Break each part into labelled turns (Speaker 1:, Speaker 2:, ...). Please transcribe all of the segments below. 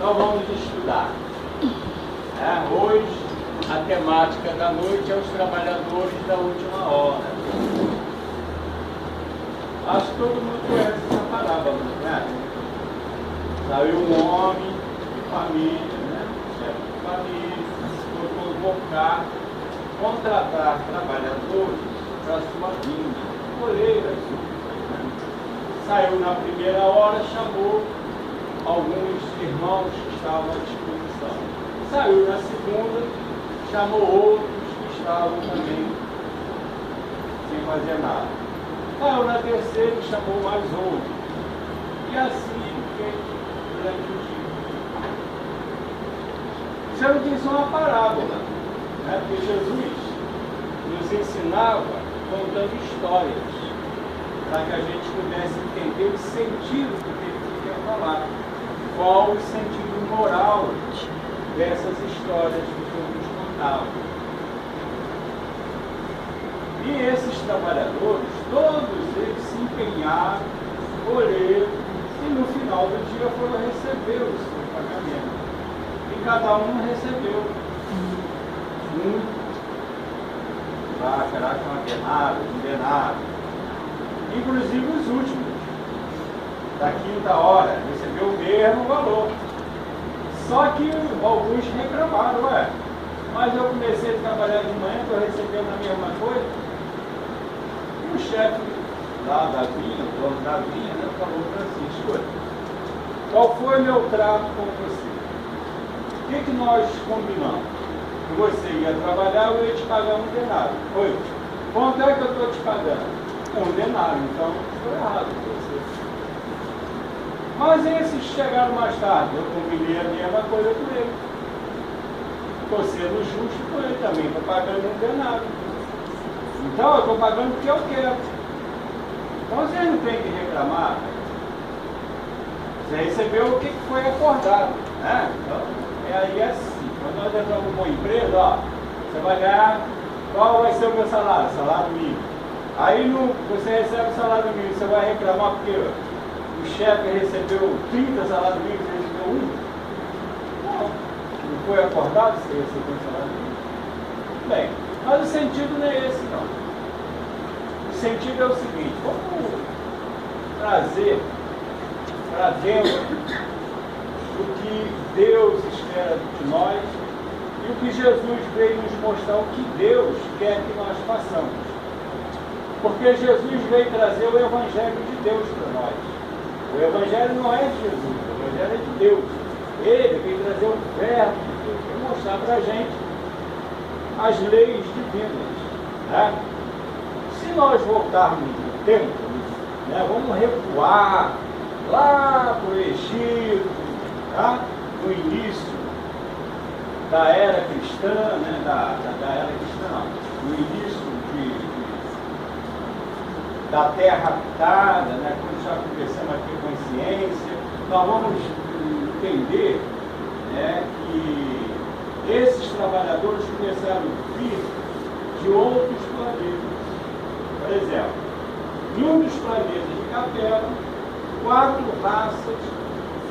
Speaker 1: nós vamos estudar. Hoje, a temática da noite é os trabalhadores da última hora. Acho que todo mundo conhece essa parábola, né? Saiu um homem de família, né? Chefe de família, foi convocar, contratar trabalhadores para a sua vinda, colheiras. Saiu na primeira hora, chamou alguns irmãos que estavam à disposição. Saiu na segunda, chamou outros que estavam também sem fazer nada. Saiu na terceira e chamou mais outros. E assim fez durante o dia. Isso não diz uma parábola, né? Porque Jesus nos ensinava contando histórias, para que a gente pudesse entender o sentido do que ele queria falar. Qual o sentido moral dessas histórias que Jesus contava. E esses trabalhadores, todos eles se empenharam, colheram, e no final do dia foram receber o seu pagamento. E cada um recebeu um denário. Inclusive os últimos, da quinta hora, recebeu o mesmo valor. Só que alguns reclamaram, mas eu comecei a trabalhar de manhã, estou recebendo a mesma coisa. E o chefe lá da vinha, o dono da vinha, né, falou para assim, escuta, qual foi meu trato com você? O que nós combinamos? Que você ia trabalhar, eu ia te pagar um denário. Oi, quanto é que eu estou te pagando? Um denário, então foi errado com você. Mas esses chegaram mais tarde, eu combinei a mesma coisa com ele. Estou sendo justo com ele também, estou pagando um denário. Então eu estou pagando o que eu quero. Então vocês não têm que reclamar. Você recebeu o que foi acordado, né? Então, aí é assim, quando nós entramos numa empresa, você vai ganhar, qual vai ser o meu salário? Salário mínimo. Aí você recebe o salário mínimo, você vai reclamar porque o chefe recebeu 30 salários mínimos, você recebeu 1? Não foi acordado você recebeu um salário mínimo? Bem, mas o sentido não é esse não. O sentido é o seguinte, vamos trazer para dentro o que Deus espera de nós e o que Jesus veio nos mostrar, o que Deus quer que nós façamos. Porque Jesus veio trazer o Evangelho de Deus para nós. O Evangelho não é de Jesus, o Evangelho é de Deus. Ele veio trazer o Verbo de Deus, veio mostrar para a gente as leis divinas. Né? Se nós voltarmos no tempo, né, vamos recuar lá para o Egito, tá? No início da era cristã, né? da era cristã, no início da terra habitada, né? Quando já começamos a ter consciência, nós vamos entender, né, que esses trabalhadores começaram a vir de outros planetas. Por exemplo, em um dos planetas de Capela, 4 raças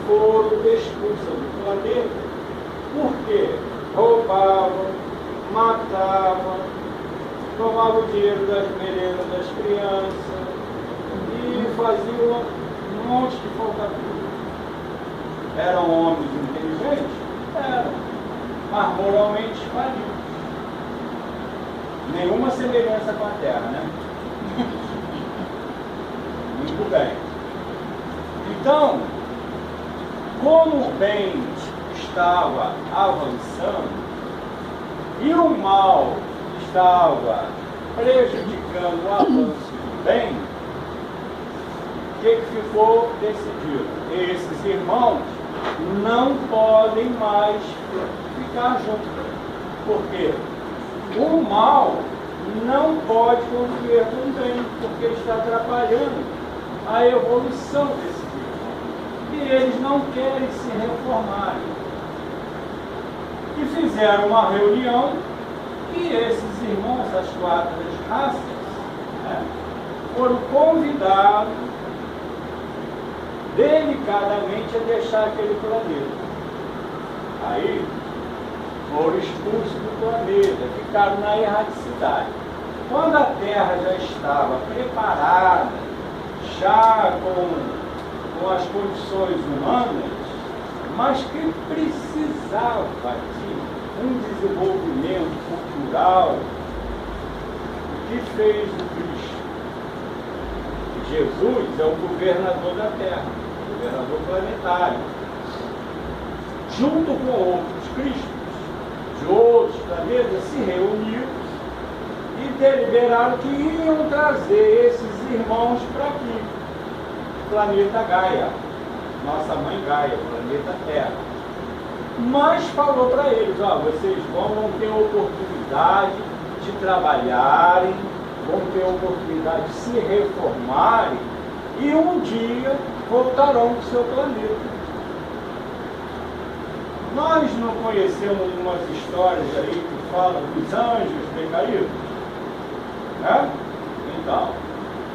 Speaker 1: foram expulsas do planeta porque roubavam, matavam, tomavam o dinheiro das merendas das crianças e faziam um monte de falcatrua. Eram homens inteligentes? Eram, mas moralmente falidos. Nenhuma semelhança com a Terra, né? Muito bem. Então, como o bem estava avançando e o mal estava prejudicando o avanço do bem, o que ficou decidido? Esses irmãos não podem mais ficar juntos. Por quê? O mal não pode conviver com o bem, porque está atrapalhando a evolução desses irmãos. E eles não querem se reformarem. E fizeram uma reunião e esses irmãos das 4 raças, né, foram convidados delicadamente a deixar aquele planeta. Aí foram expulsos do planeta, ficaram na erraticidade. Quando a Terra já estava preparada, já com as condições humanas, mas que precisava de um desenvolvimento cultural, o que fez o Cristo? Jesus é o governador da Terra, governador planetário, junto com outros Cristos de outros planetas, se reuniram e deliberaram que iam trazer esses irmãos para aqui, planeta Gaia, nossa mãe Gaia, planeta Terra. Mas falou para eles, vocês vão ter oportunidade de trabalharem, vão ter oportunidade de se reformarem e um dia voltarão para o seu planeta. Nós não conhecemos umas histórias aí que falam dos anjos decaídos? Né? Então,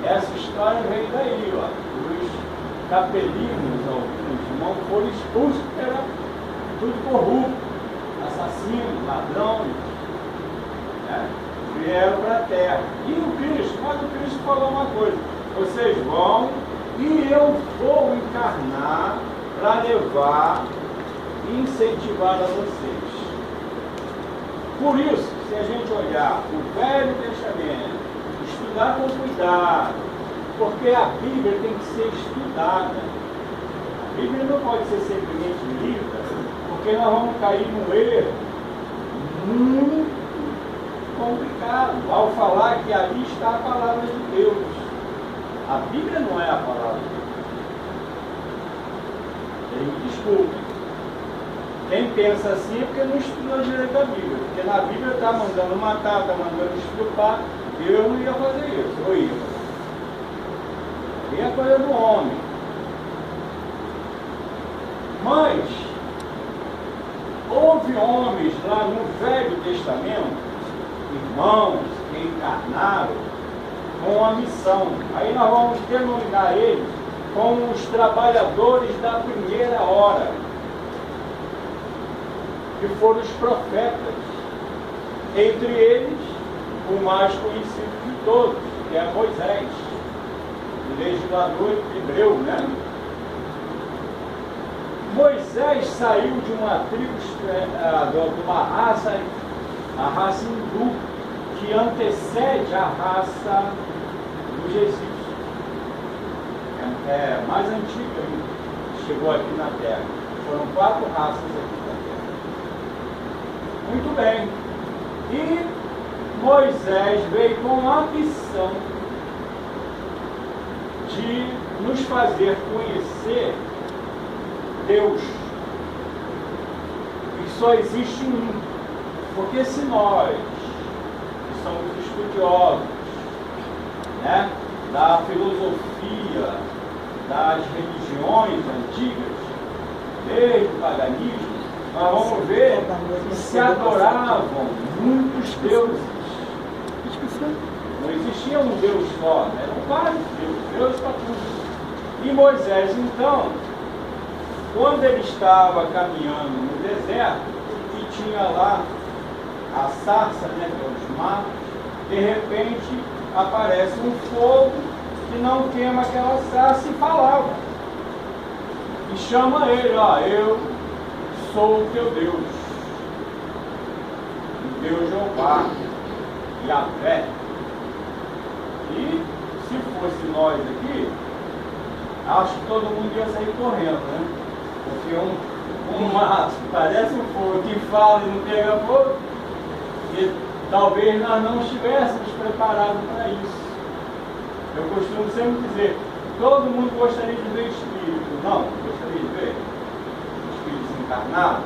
Speaker 1: essa história veio daí, os capelinos, alguns irmãos, foram expulsos porque era tudo corrupto, assassinos, ladrões, né? Vieram para a terra. E o Cristo, mas o Cristo falou uma coisa: vocês vão e eu vou encarnar para levar e incentivar a vocês. Por isso, se a gente olhar o Velho Testamento, estudar com cuidado, porque a Bíblia tem que ser estudada. A Bíblia não pode ser simplesmente lida, porque nós vamos cair num erro muito complicado ao falar que ali está a palavra de Deus. A Bíblia não é a palavra de Deus. Me desculpe. Quem pensa assim é porque não estudou direito a Bíblia. Porque na Bíblia está mandando matar, está mandando estrupar. Eu não ia fazer isso, eu ia. E é coisa do homem. Mas houve homens lá no Velho Testamento, irmãos que encarnaram com a missão. Aí nós vamos denominar eles como os trabalhadores da primeira hora, que foram os profetas. Entre eles, o mais conhecido de todos, que é Moisés, o legislador hebreu, né? Moisés saiu de uma tribo, de uma raça, a raça hindu, que antecede a raça dos egípcios. É mais antiga ainda, chegou aqui na Terra. Foram 4 raças aqui na Terra. Muito bem. E Moisés veio com a missão de nos fazer conhecer Deus. E só existe um. Porque se nós, que somos estudiosos, né, da filosofia, das religiões antigas, desde o paganismo, nós vamos ver que se adoravam muitos deuses. Não existia um Deus só, né? Eram vários deuses, Deus para tudo. E Moisés, então, quando ele estava caminhando no deserto, e tinha lá a sarça, né, os matos, de repente aparece um fogo que não queima aquela sarça e falava. E chama ele, eu sou o teu Deus, o Deus Jeová, Yahvé. E se fosse nós aqui, acho que todo mundo ia sair correndo, né? Porque um mato parece um fogo que fala e não pega fogo, e talvez nós não estivéssemos preparados para isso. Eu costumo sempre dizer, todo mundo gostaria de ver espírito. Não, gostaria de ver espíritos encarnados.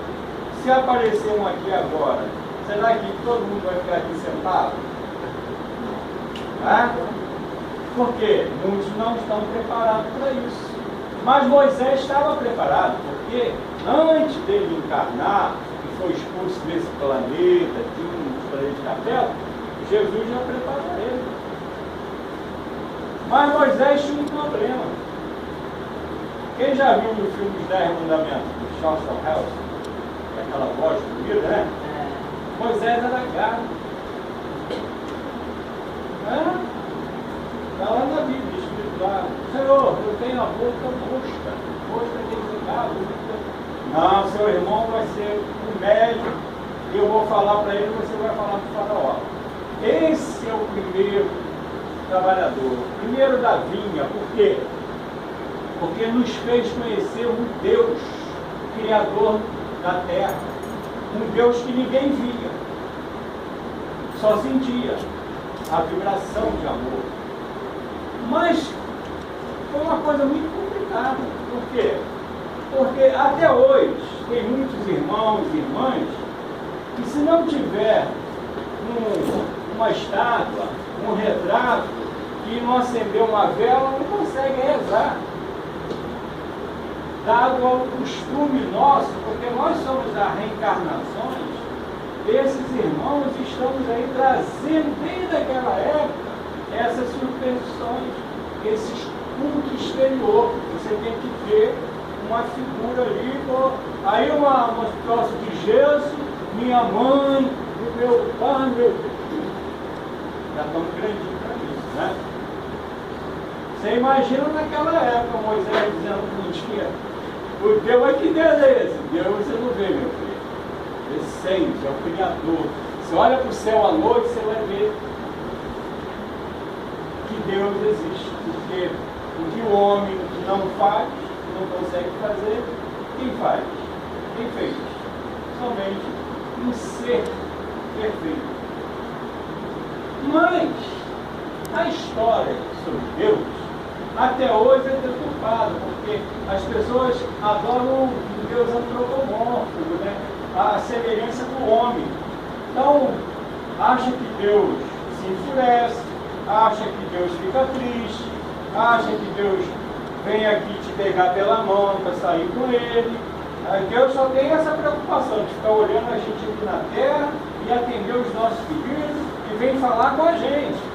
Speaker 1: Se aparecer um aqui agora, será que todo mundo vai ficar aqui sentado? Porque muitos não estão preparados para isso. Mas Moisés estava preparado, porque antes dele encarnar, e foi expulso desse planeta, de um dos planetas da Terra, Jesus já preparou ele. Mas Moisés tinha um problema. Quem já viu no filme Os 10 Mandamentos, do Charlton Heston? aquela voz bonita, né? Moisés era gago. Está lá na Bíblia, escrito lá: Senhor, eu tenho a boca mosca. Mosca tem que ser gago. Não, seu irmão vai ser o médico. E eu vou falar para ele, você vai falar para o faraó. Esse é o primeiro trabalhador, primeiro da vinha. Por quê? Porque nos fez conhecer um Deus, Criador da terra, um Deus que ninguém via, só sentia a vibração de amor. Mas foi uma coisa muito complicada. Por quê? Porque até hoje tem muitos irmãos e irmãs que, se não tiver uma estátua, um retrato, e não acender uma vela, não consegue rezar. Dado ao costume nosso, porque nós somos as reencarnações desses irmãos, estamos aí trazendo desde aquela época essas superstições, esses cultos exterior. Você tem que ter uma figura ali, aí uma troça de gesso, minha mãe, o meu pai, meu Deus. Já tão grandinho para isso, né? Você imagina naquela época Moisés dizendo que não tinha. O Deus aqui dentro é esse. Deus você não vê, meu filho. Essência, é o Criador. Você olha para o céu à noite, você vai ver que Deus existe. Porque o que o homem não faz, não consegue fazer, quem faz? Quem fez? Somente um ser perfeito. Mas a história sobre Deus até hoje é deturpada, porque as pessoas adoram um Deus antropomórfico, né? A semelhança do homem. Então, acha que Deus se enfurece, acha que Deus fica triste, acha que Deus vem aqui te pegar pela mão para sair com ele. Deus só tem essa preocupação de ficar olhando a gente aqui na terra e atender os nossos pedidos e vem falar com a gente.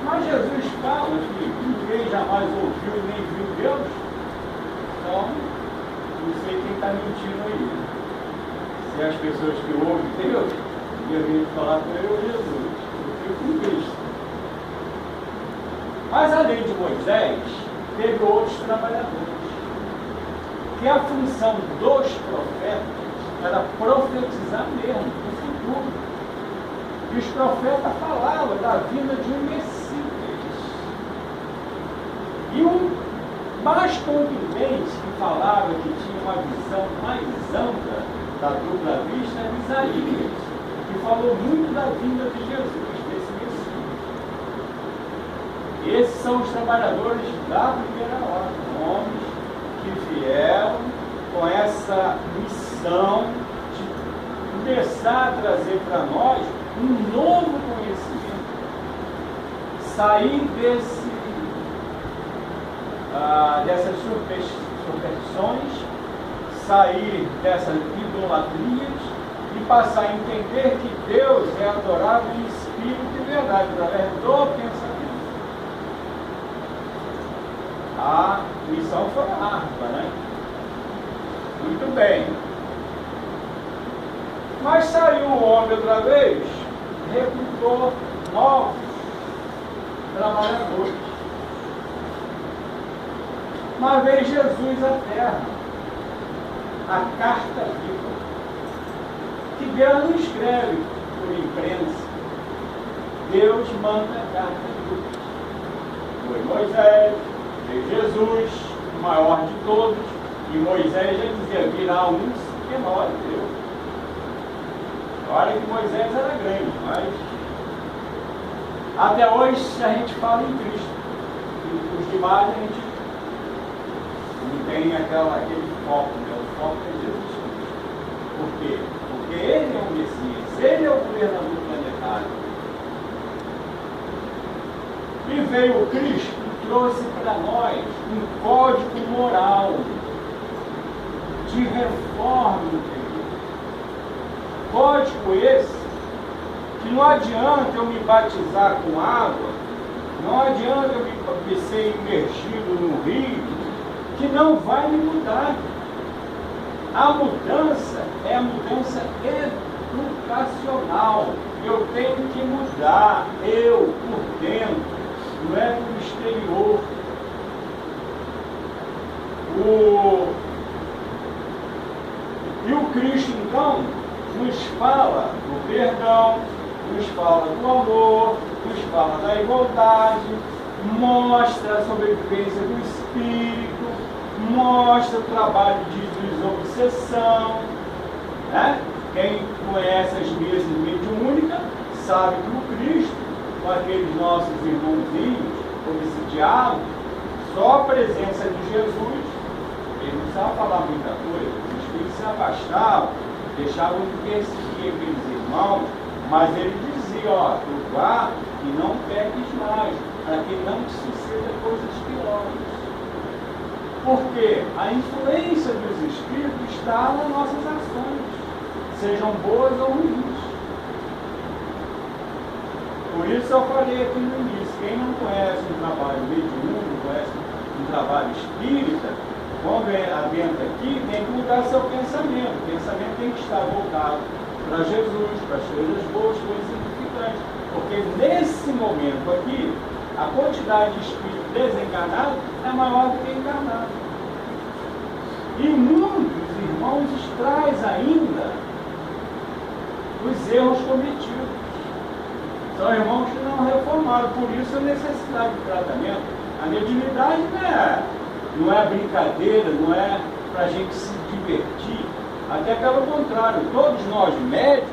Speaker 1: Mas Jesus fala que ninguém jamais ouviu nem viu Deus. Então, não sei quem está mentindo aí. Se as pessoas que ouvem Deus, devem falar com ele ou Jesus. Eu fico com Cristo. Mas além de Moisés, teve outros trabalhadores. Que a função dos profetas era profetizar mesmo, o futuro. E os profetas falavam da vinda de um Messias. E um mais contundente que falava que tinha uma visão mais ampla da dupla vista era Isaías, que falou muito da vinda de Jesus, desse Messias. Esses são os trabalhadores da primeira hora, homens que vieram com essa missão de começar a trazer para nós um novo conhecimento, sair dessas superstições, sair dessas idolatrias e passar a entender que Deus é adorável em espírito e verdade, através do pensamento. A missão foi árdua, né? Muito bem. Mas saiu o homem outra vez, recrutou novos trabalhadores. Mas veio Jesus à terra, a carta viva, que Deus não escreve por imprensa, Deus manda a carta viva. Foi Moisés, veio Jesus, o maior de todos, e Moisés já dizia: virá um que é maior que Deus. Olha que Moisés era grande, mas até hoje a gente fala em Cristo. E os demais a gente não tem aquele foco, né? O foco é Jesus Cristo. Por quê? Porque Ele é o Messias, Ele é o governador planetário. E veio o Cristo e trouxe para nós um código moral de reforma interior. Código esse que não adianta eu me batizar com água, não adianta eu me ser imergido no rio, que não vai me mudar. A mudança é a mudança educacional. Eu tenho que mudar, eu, por dentro, não é por exterior. E o Cristo, então, nos fala do perdão, nos fala do amor, nos fala da igualdade, mostra a sobrevivência do espírito, mostra o trabalho de desobsessão. Né? Quem conhece as mesas mediúnicas sabe que o Cristo, com aqueles nossos irmãozinhos, com esse diálogo, só a presença de Jesus, ele não precisava falar muita coisa, os espíritos se afastavam, deixavam de perseguir aqueles irmãos, mas ele dizia, ó, tu vá e não peques mais, para que não te suceda coisas piores. Porque a influência dos espíritos está nas nossas ações, sejam boas ou ruins. Por isso eu falei aqui no início, quem não conhece um trabalho mediúnico, não conhece um trabalho espírita, quando é adentro aqui, tem que mudar seu pensamento. O pensamento tem que estar voltado para Jesus, para as coisas boas, coisas significantes. Porque nesse momento aqui, a quantidade de espírito desencarnado é maior do que encarnado. E muitos irmãos traz ainda os erros cometidos. São irmãos que não reformaram, por isso a necessidade de tratamento. A mediunidade não é brincadeira, não é para a gente se divertir. Até pelo contrário, todos nós médios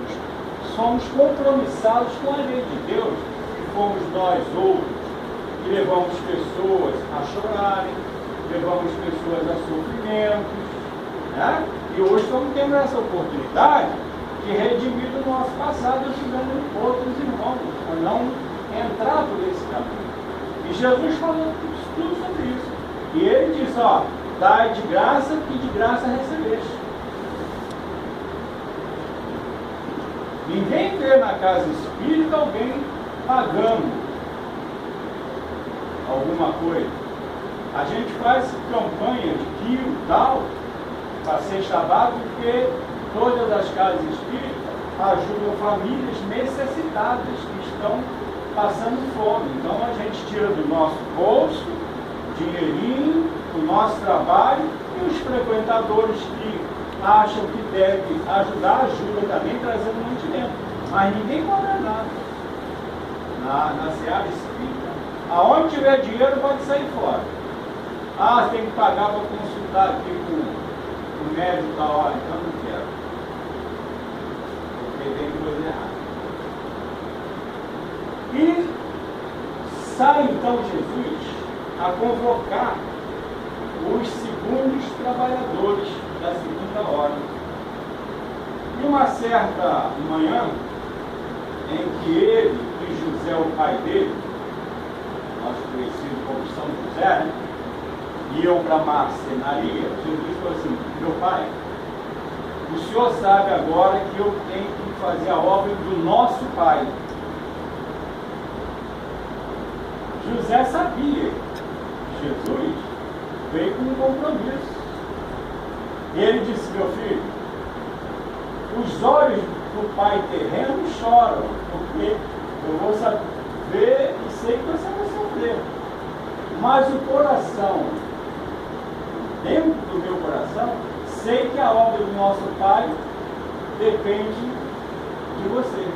Speaker 1: somos compromissados com a lei de Deus, que fomos nós outros, que levamos pessoas a chorarem, levamos pessoas a sofrimentos, né? E hoje estamos tendo essa oportunidade de redimir do nosso passado, ajudando outros irmãos a não entrar por esse caminho. E Jesus falou tudo sobre isso. E ele disse, ó, dai de graça que de graça recebeste. Ninguém vê na casa espírita alguém pagando alguma coisa. A gente faz campanha de quilo e tal, para cesta básica, porque todas as casas espíritas ajudam famílias necessitadas que estão passando fome. Então a gente tira do nosso bolso dinheirinho, do nosso trabalho, e os frequentadores que acham que devem ajudar, ajudam também trazendo mantimento. Mas ninguém cobra nada. Na seara espírita, aonde tiver dinheiro pode sair fora. Ah, tem que pagar para consultar aqui com o médico da hora, então não quero. Porque tem coisa errada. E sai então Jesus a convocar os segundos trabalhadores da segunda hora. E uma certa manhã, em que ele e José, o pai dele, nós conhecidos como São José, iam para a marcenaria, Jesus falou assim, meu pai, o senhor sabe agora que eu tenho que fazer a obra do nosso pai. José sabia que Jesus veio com um compromisso. E ele disse, meu filho, os olhos do pai terreno choram, porque eu vou saber e sei que você vai sofrer. Mas o coração, dentro do meu coração, sei que a obra do nosso pai depende de você.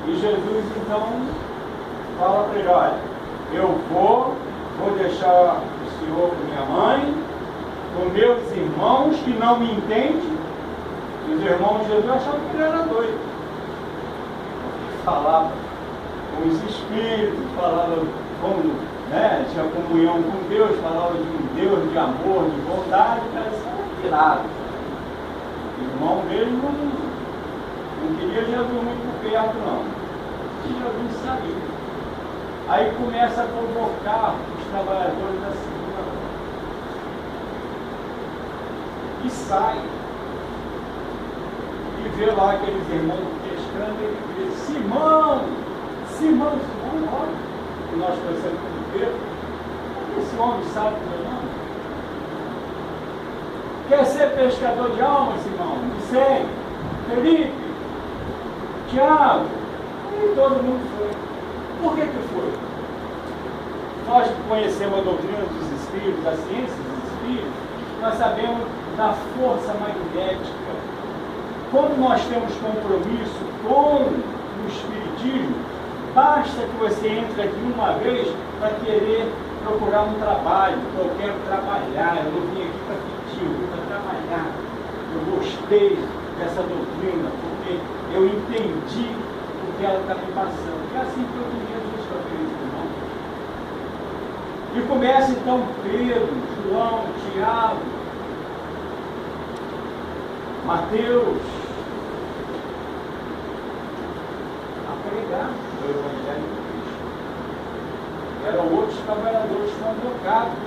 Speaker 1: E Jesus então fala para ele, olha, eu vou deixar o senhor com minha mãe, com meus irmãos que não me entendem. Os irmãos de Jesus achavam que ele era doido. Falava com os espíritos, falava como, né, tinha comunhão com Deus, falava de um Deus de amor, de bondade, parecia pirado. O irmão dele não queria Jesus muito perto, não. E Jesus saiu. Aí começa a convocar os trabalhadores da segunda hora. E sai. E vê lá aqueles irmãos pescando, ele diz, Simão, olha, que nós conhecemos como Pedro, esse homem sabe o meu nome? Quer ser pescador de almas, irmão? Me segue. Felipe, Tiago, e todo mundo foi. Por que foi? Nós conhecemos a doutrina dos espíritos, a ciência dos espíritos, nós sabemos da força magnética. Quando nós temos compromisso com o espiritismo, basta que você entre aqui uma vez para querer procurar um trabalho. Eu quero trabalhar, eu não vim aqui para pedir, eu vim para trabalhar. Eu gostei dessa doutrina, porque eu entendi o que ela está me passando. É assim que eu queria Jesus para feliz, irmão. E começa então Pedro, João, Tiago, Mateus, a pregar o Evangelho de Cristo. Eram outros trabalhadores convocados.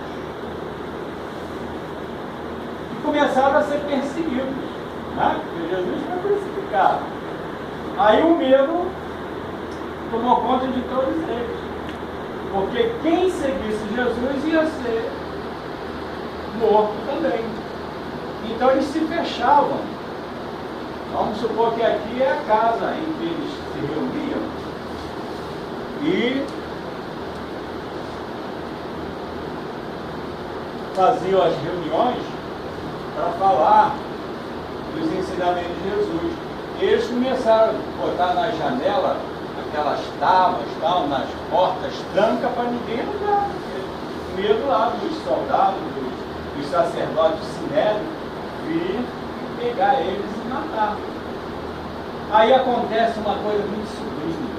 Speaker 1: E começaram a ser perseguidos, né? Porque Jesus foi crucificado. Aí o medo tomou conta de todos eles. Porque quem seguisse Jesus ia ser morto também. Então eles se fechavam. Vamos supor que aqui é a casa em que eles se reuniam. E faziam as reuniões para falar dos ensinamentos de Jesus. E eles começaram a botar na janela aquelas tábuas, tal, nas portas, tranca para ninguém entrar. Medo lá dos soldados, dos sacerdotes sinédrios, vir pegar eles e matar. Aí acontece uma coisa muito sublime.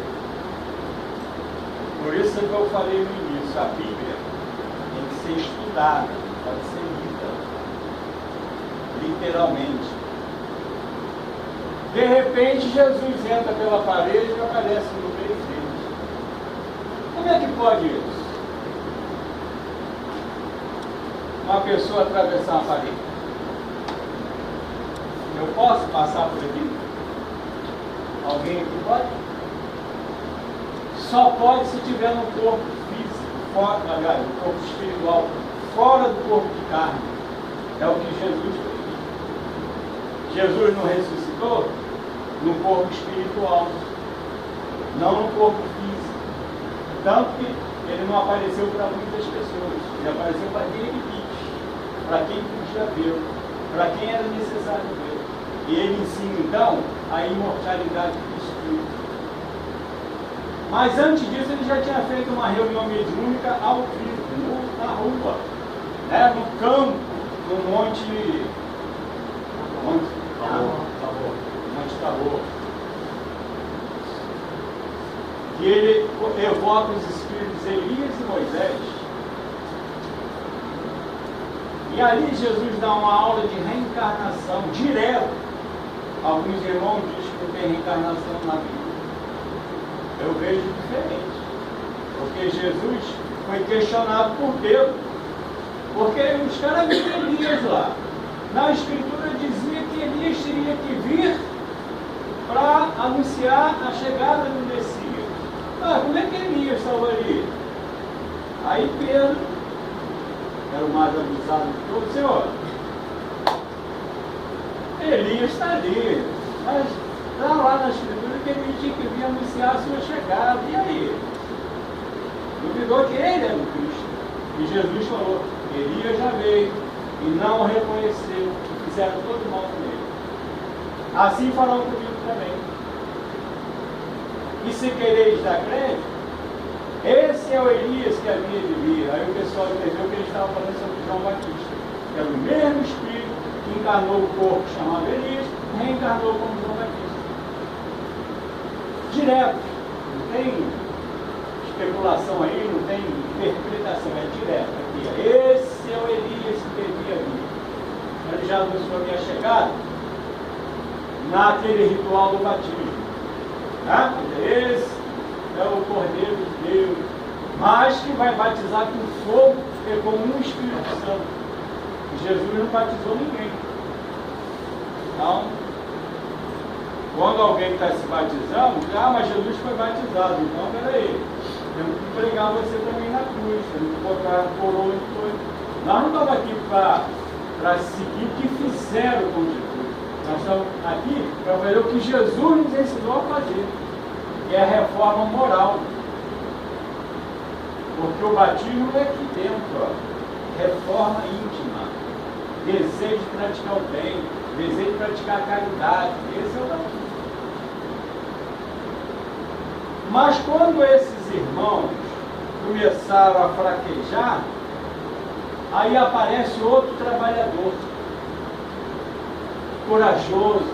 Speaker 1: Por isso que eu falei no início, a Bíblia tem que ser estudada, pode ser lida, literalmente. De repente, Jesus entra pela parede e aparece no meio deles. Como é que pode isso? Uma pessoa atravessar uma parede? Eu posso passar por aqui? Alguém aqui pode? Só pode se tiver no corpo físico, fora, no corpo espiritual, fora do corpo de carne. É o que Jesus fez. Jesus não ressuscitou no corpo espiritual, não no corpo físico. Tanto que ele não apareceu para muitas pessoas, ele apareceu para quem ele quis, para quem podia vê-lo, para quem era necessário vê-lo. E ele ensina então a imortalidade do espírito. Mas antes disso ele já tinha feito uma reunião mediúnica ao vivo, na rua, né, no campo, no Monte Tabor. E ele evoca os espíritos Elias e Moisés. E ali Jesus dá uma aula de reencarnação direto. Alguns irmãos dizem que não tem reencarnação na Bíblia. Eu vejo diferente. Porque Jesus foi questionado por Deus. Porque os caras viram Elias lá. Na Escritura dizia que Elias teria que vir para anunciar a chegada do Messias. Como é que Elias estava ali? Aí Pedro, era o mais abusado de todos, Senhor, Elias está ali, mas está lá na Escritura que ele tinha que vir anunciar a sua chegada. E aí? Duvidou que ele era o Cristo. E Jesus falou, Elias já veio e não o reconheceu, e fizeram todo mal com ele. Assim farão comigo também. E se quereis dar crédito, esse é o Elias que havia de vir. Aí o pessoal entendeu que ele estava falando sobre João Batista. Era o mesmo Espírito que encarnou o corpo chamado Elias, reencarnou como João Batista. Direto. Não tem especulação aí, não tem interpretação, é direto aqui. Esse é o Elias que devia vir. Ele já anunciou a minha chegada naquele ritual do batismo. Tá? Esse é o Cordeiro de Deus, mas que vai batizar com fogo e com um Espírito Santo. Jesus não batizou ninguém. Então, quando alguém está se batizando, mas Jesus foi batizado, então peraí. temos que pregar você também na cruz, temos que botar a coroa de coisa. Nós não estamos aqui para seguir o que fizeram com Jesus. Nós estamos aqui para fazer o que Jesus nos ensinou a fazer, que é a reforma moral. Porque o batismo é aqui dentro, ó, reforma íntima, desejo de praticar o bem, desejo de praticar a caridade. Esse é o batismo. Mas quando esses irmãos começaram a fraquejar, aí aparece outro trabalhador, corajoso,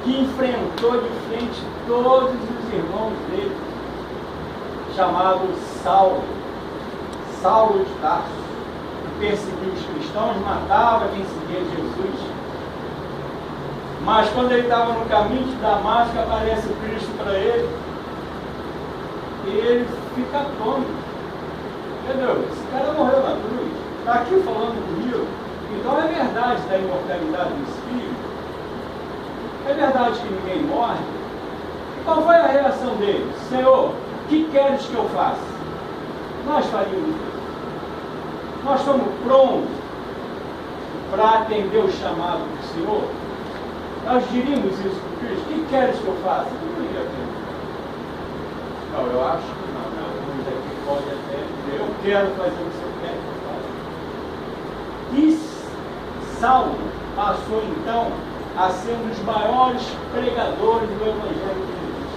Speaker 1: que enfrentou de frente todos os irmãos dele, chamado Saulo de Tarso, que perseguiu os cristãos, matava quem seguia Jesus. Mas quando ele estava no caminho de Damasco, aparece o Cristo para ele, e ele fica atônito. Entendeu? Esse cara morreu na cruz, está aqui falando comigo. Então é verdade da imortalidade do Espírito, é verdade que ninguém morre. E qual foi a reação dele? Senhor, o que queres que eu faça? Nós faríamos isso. Nós estamos prontos para atender o chamado do Senhor. Nós diríamos isso para Cristo. O que queres que eu faça? Não iria ter. Não, eu acho que não. Alguns aqui podem até dizer, eu quero fazer o que você quer que eu faça. E Saulo passou então a ser um dos maiores pregadores do Evangelho de Jesus.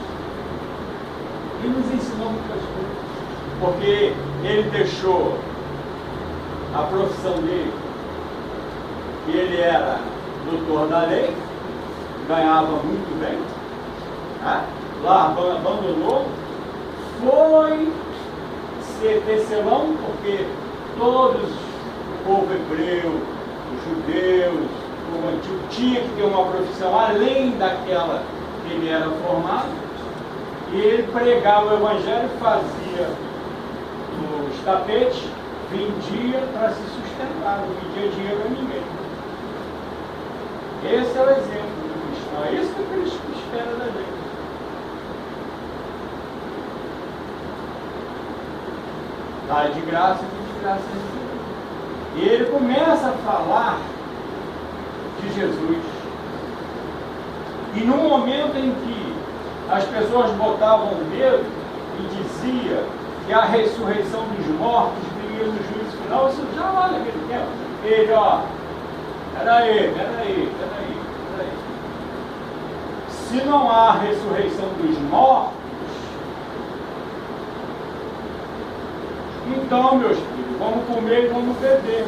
Speaker 1: E nos ensinou muitas coisas. Porque ele deixou a profissão dele, que ele era doutor da lei, ganhava muito bem, né? Lá abandonou, foi ser tecelão, porque todos, o povo hebreu, os judeus, o povo antigo, tinha que ter uma profissão além daquela que ele era formado, e ele pregava o Evangelho, fazia os tapetes, vendia para se sustentar, não pedia dinheiro a ninguém. Esse é o exemplo do cristão, é isso que o Cristo espera da gente. Dá de graça e de graça recebida. E ele começa a falar de Jesus. E no momento em que as pessoas botavam medo e dizia que a ressurreição dos mortos viria no juízo final, isso já lá naquele tempo. Ele, ó, peraí. Se não há ressurreição dos mortos, então, meus filhos, vamos comer e vamos beber.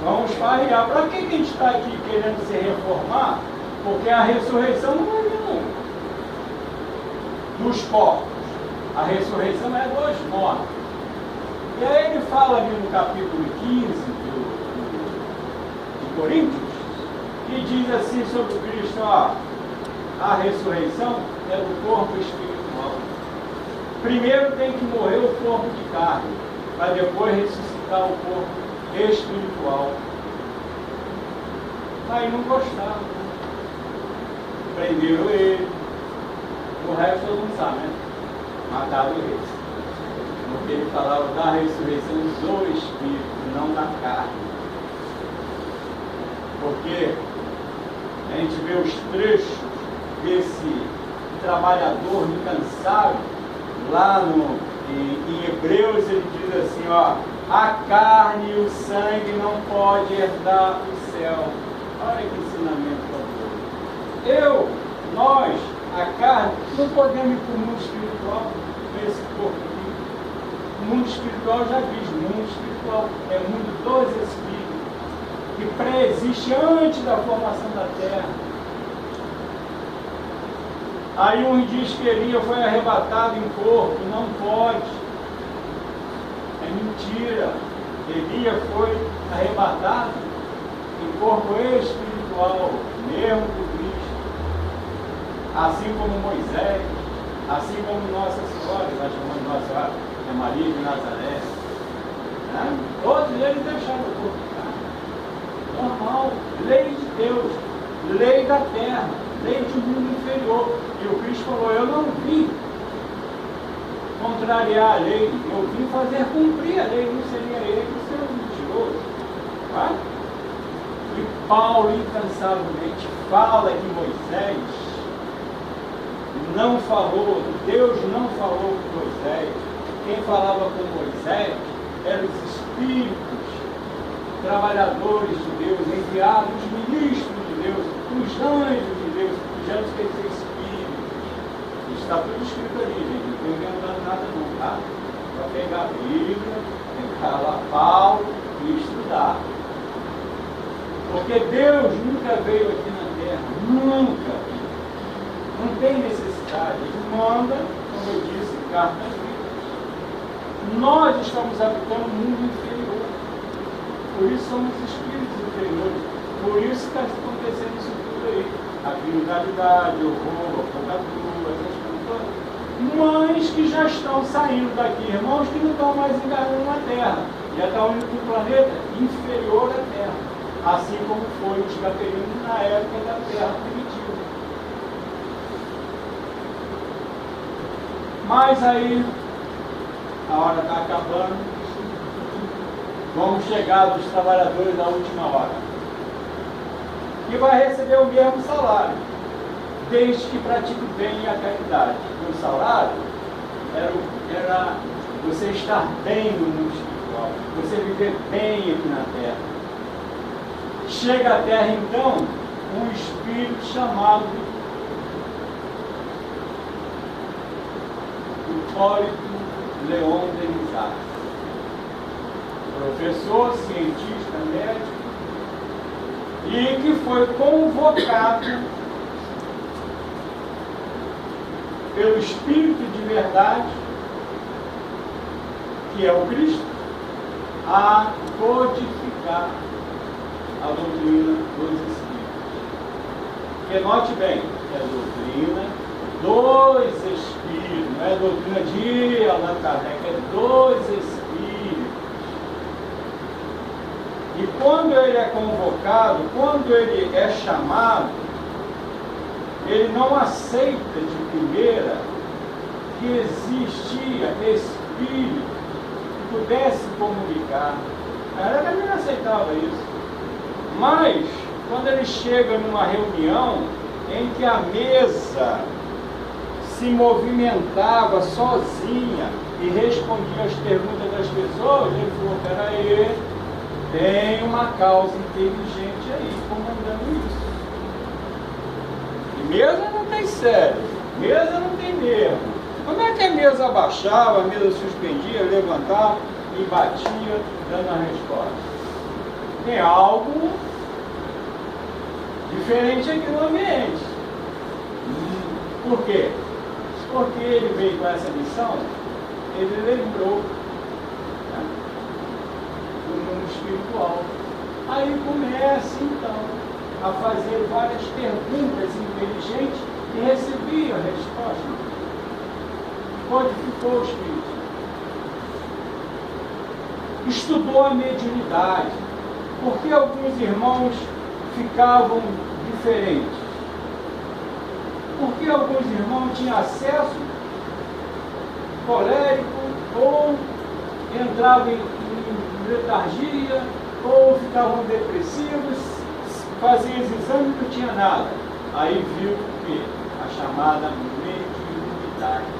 Speaker 1: Vamos farrear. Para que a gente está aqui querendo se reformar? Porque a ressurreição não vai vir dos corpos. A ressurreição é dos mortos. E aí ele fala ali no capítulo 15 de Coríntios, que diz assim sobre Cristo, ó, a ressurreição é do corpo espiritual. Primeiro tem que morrer o corpo de carne, para depois ressuscitar o corpo espiritual. Aí não gostaram. Prenderam ele. O resto todo mundo sabe, né? Mataram ele. Porque ele falava da ressurreição do Espírito, não da carne. Porque a gente vê os trechos desse trabalhador incansável, lá em Hebreus ele diz assim, ó, a carne e o sangue não pode herdar o céu. Olha que ensinamento fabuloso. Nós, a carne, não podemos ir para o mundo espiritual, esse corpo aqui. O mundo espiritual já diz, o mundo espiritual é o mundo dos espíritos, que pré-existe antes da formação da terra. Aí um diz que Elias foi arrebatado em corpo, não pode. É mentira. Elias foi arrebatado em corpo espiritual, mesmo por Cristo. Assim como Moisés, assim como Nossa Senhora, nós chamamos Nossa Senhora, é Maria de Nazaré. Né? Todos eles deixaram o corpo de carne. Normal, lei de Deus, lei da terra, lei de mundo inferior. E o Cristo falou, eu não vim contrariar a lei, eu vim fazer cumprir a lei, não seria ele que seria um mentiroso. Tá? E Paulo, incansavelmente, fala que Moisés não falou, Deus não falou com Moisés. Quem falava com Moisés eram os espíritos, trabalhadores de Deus, enviados, ministros de Deus, os anjos de Deus, os anjos quer dizer espíritos. Está tudo escrito ali, gente, não estou inventando nada não, tá? Só pegar a Bíblia, pegar lá Paulo e estudar. Porque Deus nunca veio aqui na Terra, nunca. Não tem necessidade. Ele manda, como eu disse, cartas vivas. Nós estamos habitando um mundo inferior. Por isso somos espíritos inferiores. Por isso está acontecendo isso tudo aí. A criminalidade, o roubo, a fogatura, essas coisas todas. Mães que já estão saindo daqui, irmãos que não estão mais encarnando na Terra. Já estão indo para um planeta inferior à Terra. Assim como foi os capelinos na época da Terra primitiva. Mas aí, a hora está acabando, vamos chegar dos trabalhadores da última hora, que vai receber o mesmo salário, desde que pratique o bem e a caridade. O salário era você estar bem no mundo espiritual, você viver bem aqui na Terra. Chega à Terra, então, um espírito chamado Hipólito Leon Denisard, professor, cientista, médico, e que foi convocado pelo Espírito de verdade, que é o Cristo, a codificar a doutrina dos Espíritos. Porque note bem, é a doutrina dos Espíritos, não é a doutrina de Allan Kardec, é dos Espíritos. E quando ele é convocado, quando ele é chamado, ele não aceita de primeira que existia espírito que pudesse comunicar. Ele não aceitava isso. Mas, quando ele chega numa reunião em que a mesa se movimentava sozinha e respondia às perguntas das pessoas, ele falou: peraí, tem uma causa inteligente aí comandando isso. E mesa não tem cérebro, mesa não tem nervo. Como é que a mesa abaixava, a mesa suspendia, levantava e batia dando a resposta? Tem algo diferente aqui no ambiente. Por quê? Porque ele veio com essa missão, ele lembrou, né, do mundo espiritual. Aí começa então a fazer várias perguntas inteligentes e recebia a resposta. Codificou o espírito. Estudou a mediunidade. Porque alguns irmãos ficavam diferentes? Porque alguns irmãos tinham acesso colérico, ou entravam em letargia, ou ficavam depressivos, faziam os exames e não tinha nada. Aí viu o quê? A chamada mediunidade.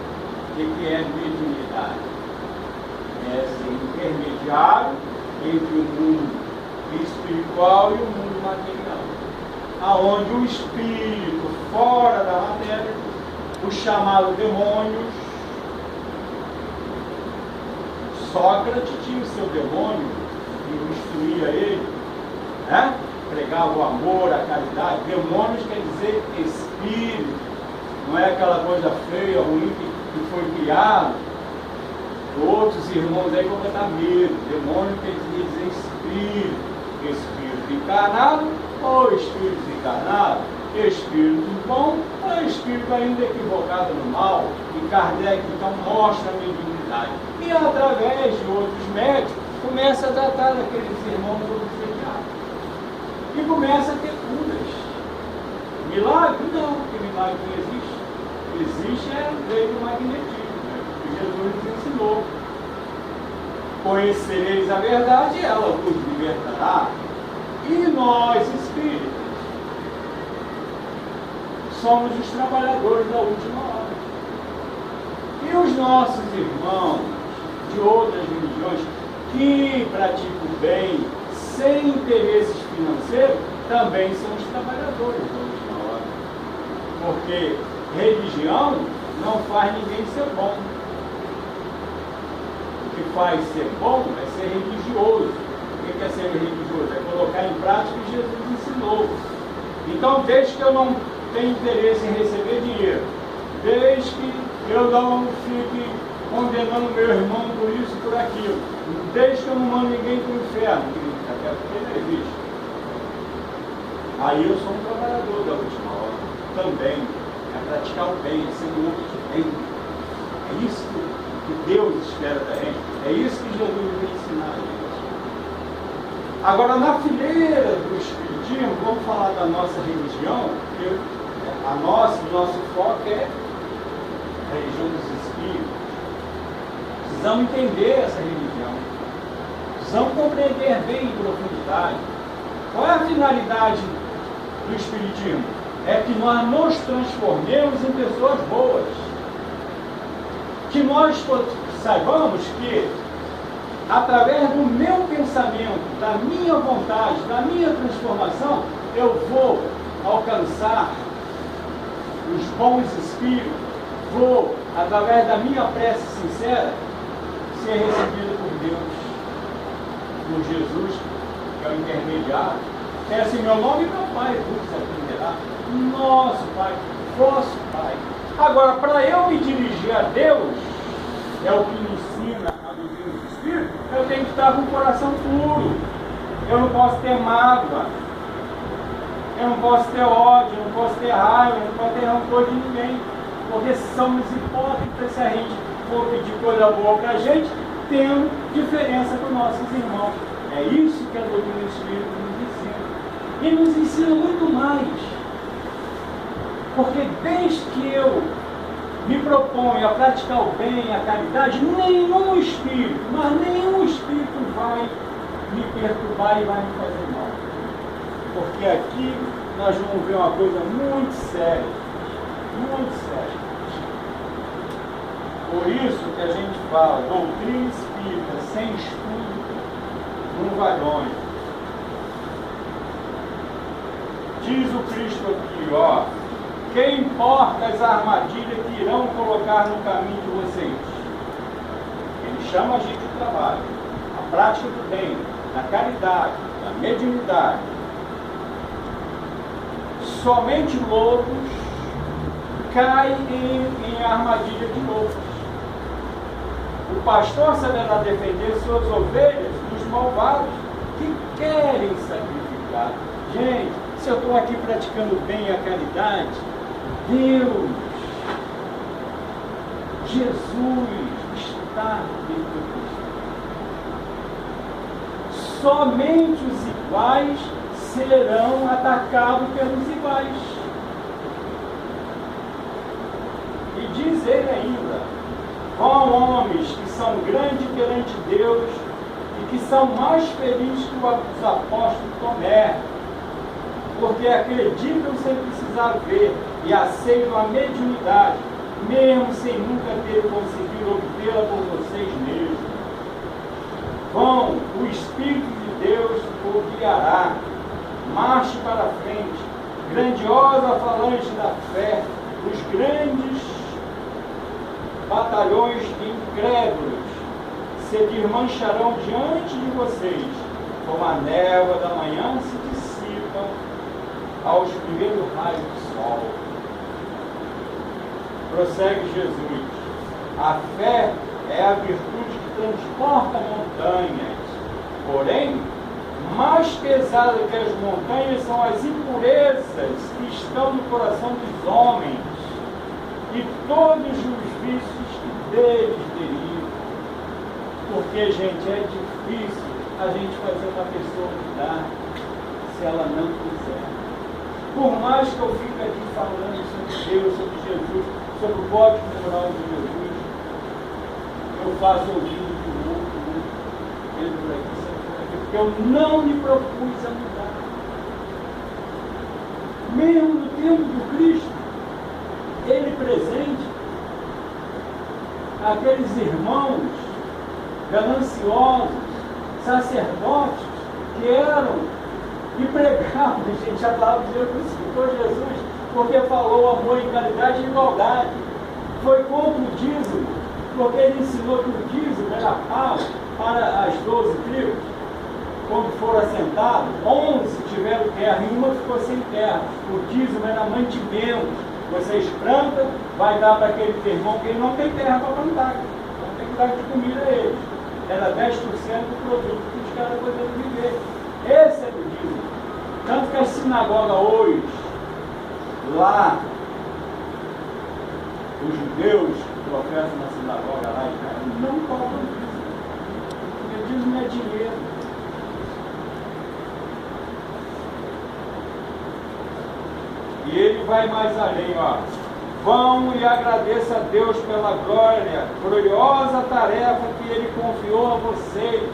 Speaker 1: O que é mediunidade? É ser intermediário entre o mundo espiritual e o mundo material, aonde o espírito fora da matéria, o chamado demônios. Sócrates tinha o seu demônio que instruía ele, né? Pregava o amor, a caridade. Demônios quer dizer espírito, não é aquela coisa feia, ruim que foi criado. Outros irmãos aí vão botar medo. Demônio quer dizer espírito. Espírito encarnado ou espírito desencarnado, espírito bom ou espírito ainda equivocado no mal. E Kardec então mostra a mediunidade. E através de outros médicos, começa a tratar daqueles irmãos obsediados. E começa a ter curas. Milagre? Não, porque milagre não existe. Existe é a lei do magnetismo. Né? O Jesus nos ensinou. Conhecereis a verdade, ela vos libertará. E nós, espíritas, somos os trabalhadores da última hora. E os nossos irmãos de outras religiões que praticam o bem sem interesses financeiros também são os trabalhadores da última hora. Porque religião não faz ninguém ser bom. O que faz ser bom é ser religioso. O que é ser religioso? É colocar em prática o que Jesus ensinou. Então, desde que eu não tenho interesse em receber dinheiro, desde que eu não fique condenando meu irmão por isso e por aquilo, desde que eu não mando ninguém para o inferno, até porque não existe. Aí eu sou um trabalhador da última hora também. É praticar o bem, é ser um outro de bem. É isso que Deus espera da gente. É isso que Jesus vai ensinar a gente. Agora, na fileira do Espiritismo, vamos falar da nossa religião, porque o nosso foco é a religião dos Espíritos. Precisamos entender essa religião. Precisamos compreender bem em profundidade. Qual é a finalidade do Espiritismo? É que nós nos transformemos em pessoas boas. Que nós saibamos que, através do meu pensamento, da minha vontade, da minha transformação, eu vou alcançar os bons espíritos, vou, através da minha prece sincera, ser recebido por Deus, por Jesus, que é o intermediário. É assim, meu nome e meu Pai vos atenderá. Nosso Pai, vosso Pai. Agora, para eu me dirigir a Deus, é o que me ensina a viver no Espírito, eu tenho que estar com o coração puro. Eu não posso ter mágoa, eu não posso ter ódio, eu não posso ter raiva, eu não posso ter rancor de ninguém, porque somos hipócritas se a gente for pedir coisa boa para a gente, tendo diferença com nossos irmãos. É isso que a doutrina do Espírito nos ensina. E nos ensina muito mais. Porque desde que eu me proponho a praticar o bem, a caridade, nenhum espírito, mas nenhum espírito vai me perturbar e vai me fazer mal. Porque aqui nós vamos ver uma coisa muito séria. Muito séria. Por isso que a gente fala, doutrina espírita sem estudo não vai longe. Diz o Cristo aqui, ó, que importa as armadilhas que irão colocar no caminho de vocês? Ele chama a gente de trabalho, a prática do bem, da caridade, da mediunidade. Somente lobos caem em armadilha de lobos. O pastor saberá defender suas ovelhas dos malvados que querem sacrificar. Gente, se eu estou aqui praticando bem a caridade, Deus, Jesus está dentro disso. Somente os iguais serão atacados pelos iguais. E diz ele ainda, vão homens que são grandes perante Deus e que são mais felizes que os apóstolos Tomé, porque acreditam sem precisar ver e aceitam a mediunidade, mesmo sem nunca ter conseguido obtê-la por vocês mesmos. Vão, o Espírito de Deus o guiará, marche para frente, grandiosa falange da fé, os grandes batalhões de incrédulos se desmancharão diante de vocês, como a névoa da manhã se dissipam aos primeiros raios do sol. Prossegue Jesus. A fé é a virtude que transporta montanhas. Porém, mais pesada que as montanhas são as impurezas que estão no coração dos homens e todos os vícios que deles derivam. Porque, gente, é difícil a gente fazer uma pessoa mudar se ela não quiser. Por mais que eu fique aqui falando sobre Deus, sobre Jesus, sobre o código moral de Jesus, eu faço ouvido do outro, ele por aqui, sempre por aqui, porque eu não me propus a mudar. Mesmo no tempo do Cristo, ele presente, aqueles irmãos gananciosos, sacerdotes, que eram e pregavam, a gente já falava de crucificou Jesus, porque falou amor e caridade e igualdade. Foi contra o dízimo, porque ele ensinou que o dízimo era pago para as 12 tribos. Quando foram assentados, 11 tiveram terra e uma ficou sem terra. O dízimo era mantimento. Vocês plantam, vai dar para aquele irmão que ele não tem terra para plantar. Então tem que dar de comida a eles. Era 10% do produto que os caras poderiam viver. Esse é o dízimo. Tanto que a sinagoga hoje, lá, os judeus que professam na sinagoga lá em Israel, não cobram dízimo. Porque dízimo é dinheiro. E ele vai mais além, ó. Vão e agradeça a Deus pela gloriosa tarefa que ele confiou a vocês.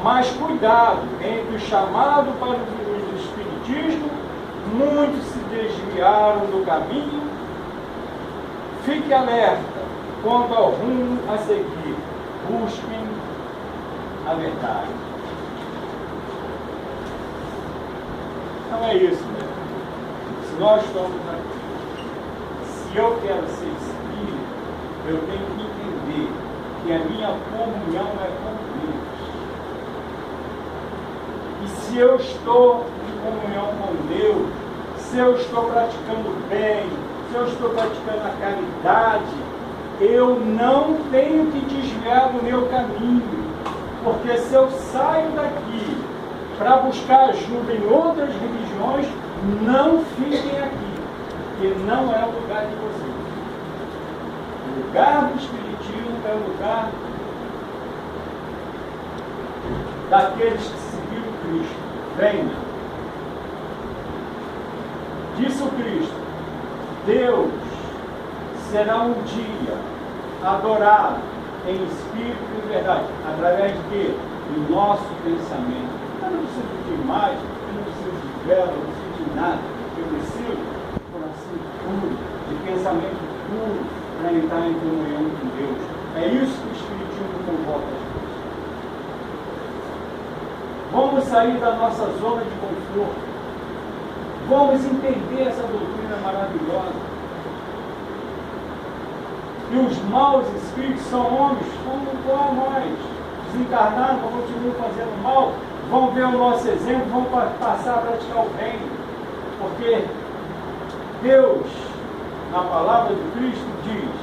Speaker 1: Mas cuidado, entre o chamado para o espiritismo, muitos se desviaram do caminho. Fique alerta quanto ao rumo a seguir. Busquem a verdade. Então é isso, né? Se nós estamos aqui, se eu quero ser espírita, eu tenho que entender que a minha comunhão é com Deus. E se eu estou em comunhão com Deus, se eu estou praticando o bem, se eu estou praticando a caridade, eu não tenho que desviar do meu caminho. Porque se eu saio daqui para buscar ajuda em outras religiões, não fiquem aqui, porque não é o lugar de vocês. O lugar do Espiritismo é o lugar daqueles que seguiram Cristo. Venha. Disse o Cristo: Deus será um dia adorado em espírito e verdade, através de quê? Do nosso pensamento. Eu não preciso de mais, eu não preciso de vela, eu não preciso de nada. Eu preciso de coração puro, de pensamento puro, para entrar em comunhão com Deus. É isso que o Espiritismo convoca a gente. Vamos sair da nossa zona de conforto. Vamos entender essa doutrina maravilhosa. E os maus espíritos são homens, como nós. Desencarnaram, continuam fazendo mal, vão ver o nosso exemplo, vão passar a praticar o bem. Porque Deus, na palavra de Cristo, diz: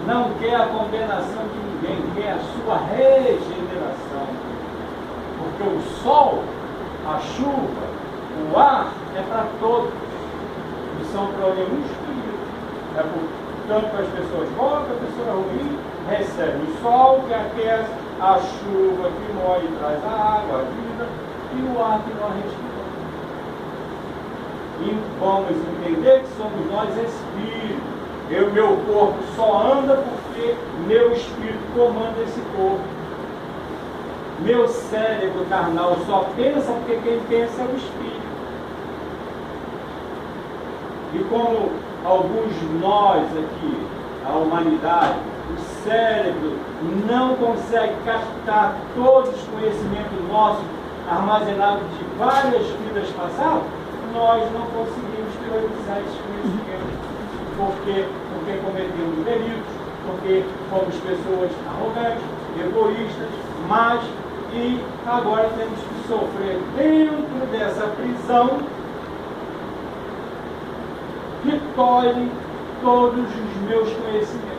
Speaker 1: não quer a condenação de ninguém, quer a sua regeneração. Porque o sol, a chuva, o ar é para todos, não são para nenhum espírito. É tanto para as pessoas boas, para a pessoa ruim, recebe o sol que aquece, a chuva que moe e traz a água, a vida, e o ar que nós respiramos. E vamos entender que somos nós espíritos. Meu corpo só anda porque meu espírito comanda esse corpo. Meu cérebro carnal só pensa porque quem pensa é o espírito. E como alguns de nós aqui, a humanidade, o cérebro não consegue captar todos os conhecimentos nossos armazenados de várias vidas passadas, nós não conseguimos priorizar esses conhecimentos. Porque cometemos delitos, porque fomos pessoas arrogantes, egoístas, más, e agora temos que sofrer dentro dessa prisão que tolhe todos os meus conhecimentos.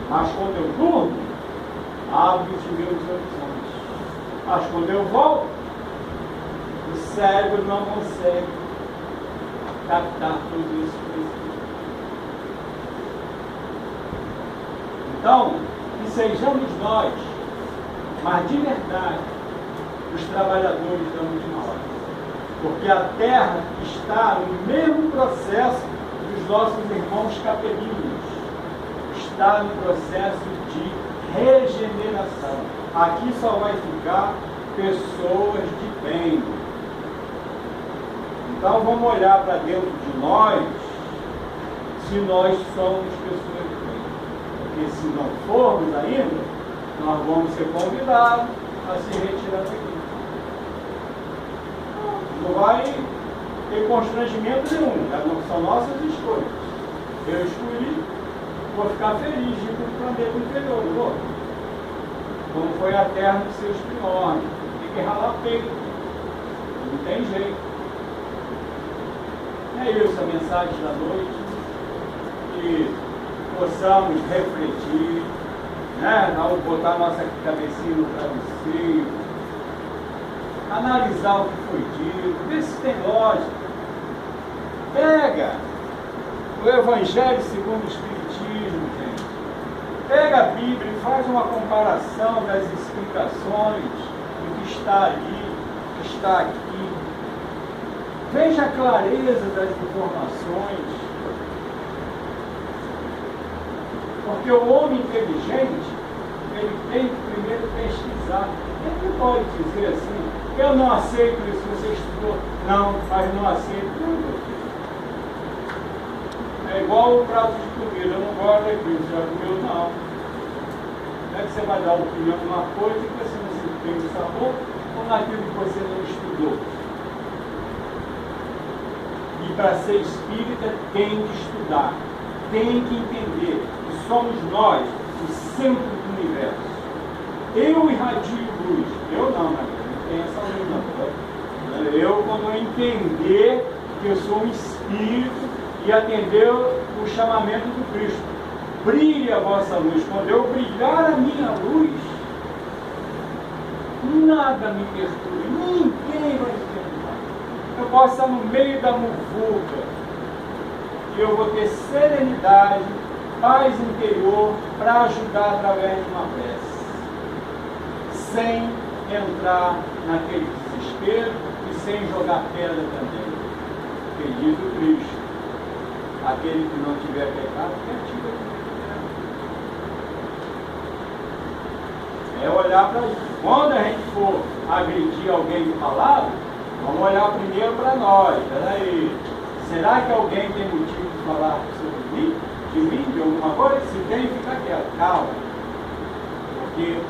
Speaker 1: Mas quando eu durmo, abro os meus horizontes. Mas quando eu volto, o cérebro não consegue captar tudo isso. Então, que sejamos nós, mas de verdade, os trabalhadores da última hora. Porque a Terra está no mesmo processo dos nossos irmãos capelinhos. está no processo de regeneração. Aqui só vai ficar pessoas de bem. Então vamos olhar para dentro de nós, se nós somos pessoas de bem. Porque se não formos ainda, nós vamos ser convidados a se retirar daqui. Não vai ter constrangimento nenhum, são nossas escolhas. Eu escolhi, vou ficar feliz de ir para o planeta inferior, não vou? Como foi a terra dos seus primórdios. Tem que ralar peito. Não tem jeito. É isso a mensagem da noite. Que possamos refletir, né? Botar nossa cabecinha no travesseiro, analisar o que foi dito, ver se tem lógica. Pega o Evangelho segundo o Espiritismo, gente. Pega a Bíblia e faz uma comparação das explicações do que está ali, do que está aqui. Veja a clareza das informações. Porque o homem inteligente, ele tem que primeiro pesquisar. Ele não pode dizer assim, eu não aceito isso, você estudou. Não, mas não aceito tudo. É igual o prato de comida, eu não gosto daquilo, você já comeu? Não. Não é que você vai dar opinião numa coisa que você não se tem o sabor, ou naquilo que você não estudou. E para ser espírita tem que estudar, tem que entender que somos nós o centro do universo. Eu irradio luz, eu não, mas não tem essa luz não. Eu, quando eu entender que eu sou um espírito e atender o chamamento do Cristo, brilhe a vossa luz. Quando eu brilhar a minha luz, nada me perturbe, ninguém vai me perturbar. Eu posso estar no meio da muvuca e eu vou ter serenidade, paz interior para ajudar através de uma prece, sem entrar naquele desespero e sem jogar pedra também. Porque diz o Cristo, aquele que não tiver pecado, que atira a primeira. É olhar para isso. Quando a gente for agredir alguém de palavra, vamos olhar primeiro para nós. Peraí, será que alguém tem motivo de falar sobre mim? De mim, de alguma coisa? Se tem, fica quieto, calma. Porque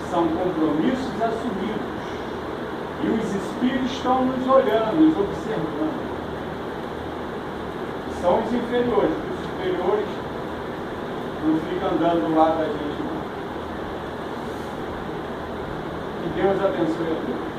Speaker 1: são compromissos assumidos. E os espíritos estão nos olhando, nos observando. São os inferiores. Os superiores não ficam andando do lado da gente, não. Que Deus abençoe a todos.